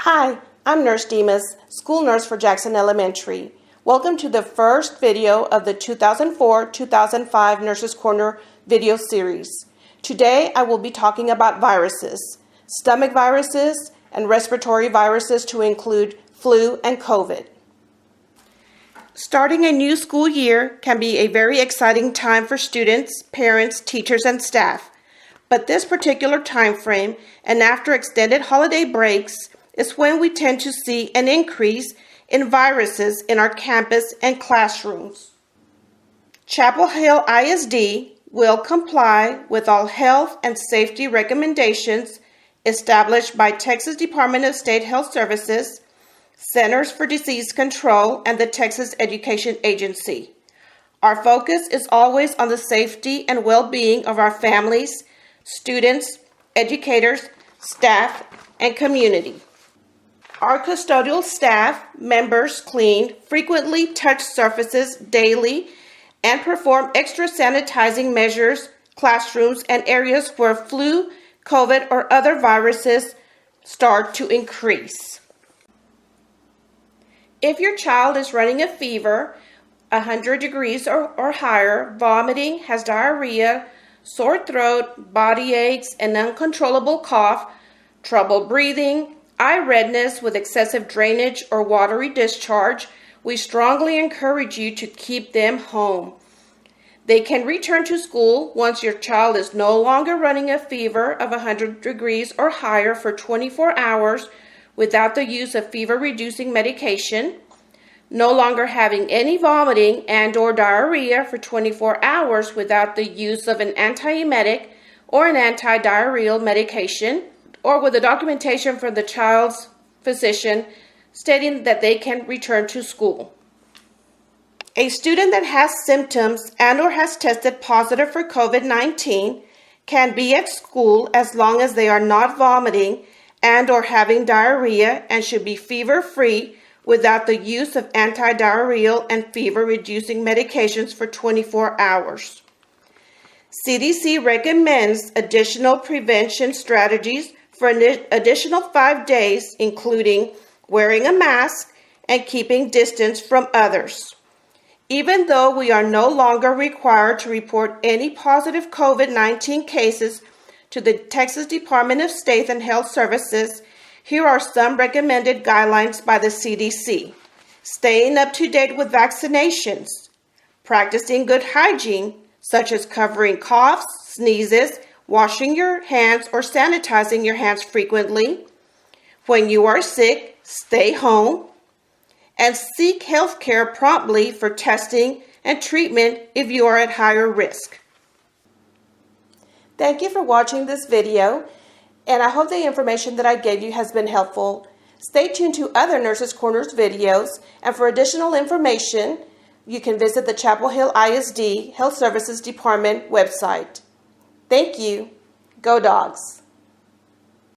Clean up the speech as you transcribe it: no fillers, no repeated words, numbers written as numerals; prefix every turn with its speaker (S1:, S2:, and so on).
S1: Hi, I'm Nurse Demas, school nurse for Jackson Elementary. Welcome to the first video of the 2004-2005 Nurses Corner video series. Today I will be talking about viruses, stomach viruses, and respiratory viruses to include flu and COVID. Starting a new school year can be a very exciting time for students, parents, teachers, and staff. But this particular time frame, and after extended holiday breaks, is when we tend to see an increase in viruses in our campus and classrooms. Chapel Hill ISD will comply with all health and safety recommendations established by Texas Department of State Health Services, Centers for Disease Control, and the Texas Education Agency. Our focus is always on the safety and well-being of our families, students, educators, staff, and community. Our custodial staff members clean, frequently touch surfaces daily, and perform extra sanitizing measures, classrooms, and areas where flu, COVID, or other viruses start to increase. If your child is running a fever, 100 degrees or higher, vomiting, has diarrhea, sore throat, body aches, and uncontrollable cough, trouble breathing, eye redness with excessive drainage or watery discharge, we strongly encourage you to keep them home. They can return to school once your child is no longer running a fever of 100 degrees or higher for 24 hours without the use of fever-reducing medication, no longer having any vomiting and/or diarrhea for 24 hours without the use of an antiemetic or an anti-diarrheal medication, or with a documentation from the child's physician stating that they can return to school. A student that has symptoms and/or has tested positive for COVID-19 can be at school as long as they are not vomiting and/or having diarrhea and should be fever-free without the use of anti-diarrheal and fever-reducing medications for 24 hours. CDC recommends additional prevention strategies for an additional 5 days, including wearing a mask and keeping distance from others. Even though we are no longer required to report any positive COVID-19 cases to the Texas Department of State and Health Services, here are some recommended guidelines by the CDC. Staying up to date with vaccinations, practicing good hygiene, such as covering coughs, sneezes, washing your hands or sanitizing your hands frequently. When you are sick, stay home, and seek health care promptly for testing and treatment if you are at higher risk. Thank you for watching this video, and I hope the information that I gave you has been helpful. Stay tuned to other Nurses Corners videos, and for additional information, you can visit the Chapel Hill ISD Health Services Department website. Thank you. Go Dogs.